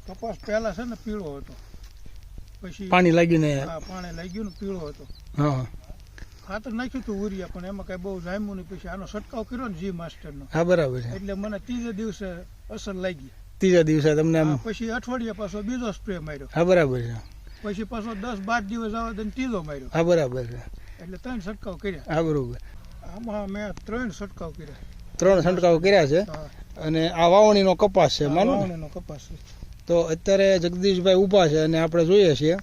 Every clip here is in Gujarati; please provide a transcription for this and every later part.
કપાસ પહેલા છે ને પીળો હતો, પછી પાણી લાગ્યું ને? હા, પાણી લાગ્યું ને પીળો હતો. હા, ખાતર નાખ્યું હતું ઉરિયા, પણ એમાં કઈ બહુ જામ્યું નહીં. પછી આનો છંટકાવ કર્યો ને જી માસ્ટરનો, હા બરાબર છે. એટલે મને ત્રીજે દિવસે અસર લાગી. ત્રીજા દિવસે તમને આમ? પછી અઠવાડિયા પાછો બીજો સ્પ્રે માર્યો. હા બરાબર છે. પછી પાછો 10-12 દિવસ આવે તો ત્રીજો માર્યો. હા બરાબર છે. એટલે 3 છંટકાવ કર્યા. હા બરોબર. આમાં મેં 3 છંટકાવ કર્યા. 3 છંટકાવ કર્યા છે. અને આ વાવણીનો કપાસ છે, માનો? વાવણીનો કપાસ છે. તો અત્યારે જગદીશભાઈ ઊભા છે અને આપણે જોઈએ છીએ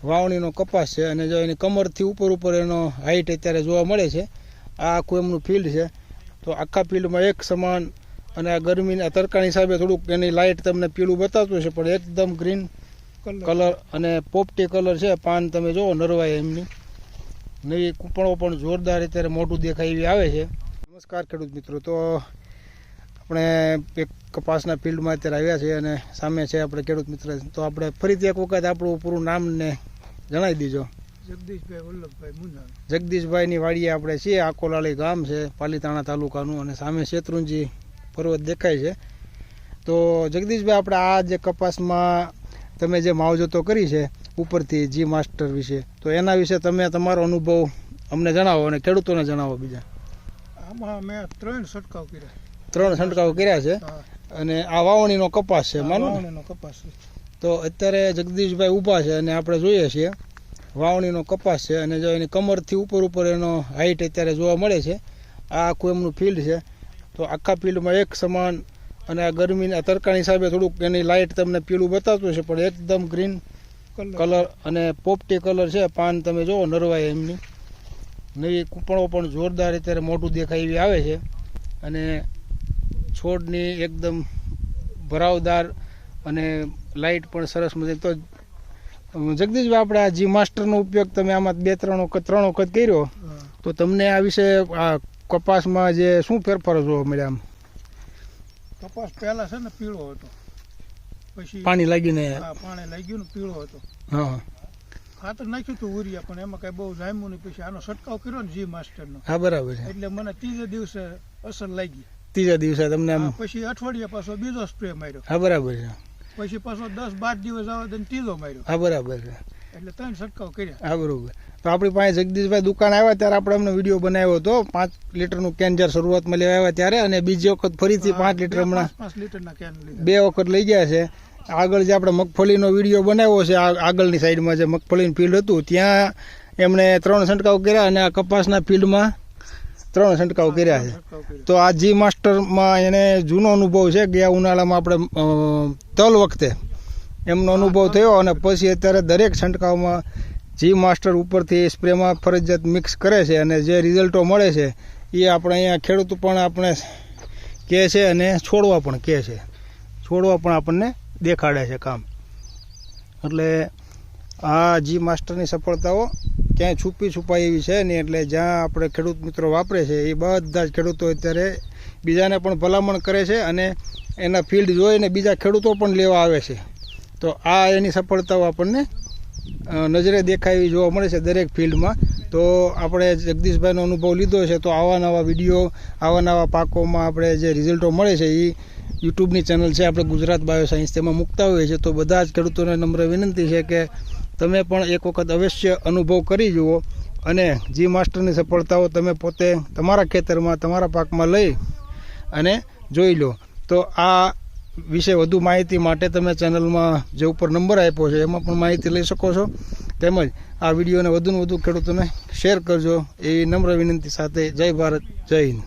વાવણીનો કપાસ છે. અને જો એની કમરથી ઉપર એનો હાઈટ અત્યારે જોવા મળે છે. આ આખું એમનું ફિલ્ડ છે. તો આખા ફિલ્ડમાં એક સમાન, અને આ ગરમીના તડકાની હિસાબે થોડુંક એની લાઇટ તમને પીળું બતાવતું છે, પણ એકદમ ગ્રીન કલર અને પોપટી કલર છે. પાન તમે જુઓ નરવાઈ એમની, નવી કૂપણો પણ જોરદાર અત્યારે મોટું દેખાય એવી આવે છે. નમસ્કાર ખેડૂત મિત્રો, તો આપણે એક કપાસના ફિલ્ડમાં અત્યારે આવ્યા છીએ અને સામે છે આપણે ખેડૂત મિત્ર. તો આપણે ફરીથી એક વખત આપણું પૂરું નામ ને જણાવી દીજો. જગદીશભાઈ વલ્લભભાઈ મુંજાણ. જગદીશભાઈની વાડીએ આપણે છીએ. આકોલાળી ગામ છે, પાલીતાણા તાલુકાનું, અને સામે શેત્રુંજી પર્વત દેખાય છે. તો જગદીશભાઈ, આપણે આ જે કપાસમાં તમે જે માવજતો કરી છે ઉપરથી જી માસ્ટર વિશે, તો એના વિશે તમે તમારો અનુભવ અમને જણાવો અને ખેડૂતોને જણાવો બીજા. આમાં મેં 3 છંટકાવ કર્યા. 3 છંટકાવ કર્યા છે. અને આ વાવણીનો કપાસ છે, માનો? વાવણીનો કપાસ છે. તો અત્યારે જગદીશભાઈ ઊભા છે અને આપણે જોઈએ છીએ વાવણીનો કપાસ છે. અને જો એની કમરથી ઉપર એનો હાઈટ અત્યારે જોવા મળે છે. આ આખું એમનું ફિલ્ડ છે. તો આખા ફિલ્ડમાં એક સમાન, અને આ ગરમીના તડકાની હિસાબે થોડુંક એની લાઇટ તમને પીળું બતાવતું છે, પણ એકદમ ગ્રીન કલર અને પોપટી કલર છે. પાન તમે જુઓ નરવાઈ એમની, નવી કૂપણો પણ જોરદાર અત્યારે મોટું દેખાય એવી આવે છે. અને છોડની એકદમ ભરાવદાર અને લાઇટ પણ સરસ મજા. તો જગદીશભાઈ, આપણે આ જી માસ્ટરનો ઉપયોગ તમે આમાં 2-3 વખત કર્યો, તો તમને આ વિશે આ કપાસમાં જે શું ફેરફારો જોવા મળ્યા? આમ કપાસ પહેલા છે ને પીળો હતો, પછી પાણી લાગ્યું ને? હા, પાણી લાગ્યું ને પીળો હતો. હા, ખાતર નાખ્યું હતું ઉરિયા, પણ એમાં કઈ બહુ જામ્યું નહીં. પછી આનો છંટકાવ કર્યો ને જી માસ્ટરનો, હા બરાબર છે. એટલે મને ત્રીજે દિવસે અસર લાગી. ત્રીજા દિવસે તમને આમ? પછી અઠવાડિયા પાછો બીજો સ્પ્રે માર્યો. હા બરાબર છે. પછી પાછો 10-12 દિવસ આવે તો ત્રીજો માર્યો. હા બરાબર છે. એટલે 3 છંટકાવ કર્યા. હા બરોબર. તો આપણી પાસે જગદીશભાઈ દુકાન આવ્યા ત્યારે આપણે એમનો વિડીયો બનાવ્યો હતો. 5 લીટરનું કેન જ્યારે શરૂઆતમાં લેવા આવ્યા ત્યારે, અને બીજી વખત ફરીથી 5 લીટર હમણાં 5 લીટરના કેન લીધા. 2 વખત લઈ ગયા છે. આગળ જે આપણે મગફળીનો વિડીયો બનાવ્યો છે, આગળની સાઈડમાં જે મગફળીનું ફિલ્ડ હતું ત્યાં એમણે 3 છંટકાવ કર્યા, અને આ કપાસના ફિલ્ડમાં 3 છંટકાવ કર્યા છે. તો આ જી માસ્ટરમાં એને જૂનો અનુભવ છે. ગયા ઉનાળામાં આપણે તલ વખતે એમનો અનુભવ થયો, અને પછી અત્યારે દરેક છંટકાવમાં જી માસ્ટર ઉપરથી સ્પ્રેમાં ફરજિયાત મિક્સ કરે છે. અને જે રિઝલ્ટો મળે છે એ આપણે અહીંયા ખેડૂતો પણ આપણે કહે છે, અને છોડવા પણ કહે છે. છોડવા પણ આપણને દેખાડે છે કામ. એટલે આ જી માસ્ટરની સફળતાઓ ક્યાંય છુપાઈ એવી છે નહીં. એટલે જ્યાં આપણે ખેડૂત મિત્રો વાપરે છે એ બધા જ ખેડૂતો અત્યારે બીજાને પણ ભલામણ કરે છે, અને એના ફિલ્ડ જોઈને બીજા ખેડૂતો પણ લેવા આવે છે. તો આ એની સફળતાઓ આપણને નજરે દેખાય જોવા મળે છે દરેક ફિલ્ડમાં. તો આપણે જગદીશભાઈનો અનુભવ લીધો છે. તો આવા નવા વિડીયો, આવા નવા પાકોમાં આપણે જે રિઝલ્ટો મળે છે એ યુટ્યુબની ચેનલ છે આપણે ગુજરાત બાયોસાયન્સ, તેમાં મૂકતા હોઈએ છીએ. તો બધા જ ખેડૂતોને નમ્ર વિનંતી છે કે તમે પણ એક વખત અવશ્ય અનુભવ કરી જુઓ, અને જી માસ્ટરની સફળતાઓ તમે પોતે તમારા ખેતરમાં, તમારા પાકમાં લઈ અને જોઈ લો. તો આ વિશે વધુ માહિતી માટે તમે ચેનલમાં જે ઉપર નંબર આપ્યો છે એમાં પણ માહિતી લઈ શકો છો. તેમજ આ વિડીયોને વધુને વધુ ખેડૂતોને શેર કરજો એવી નમ્ર વિનંતી સાથે જય ભારત, જય હિન્દ.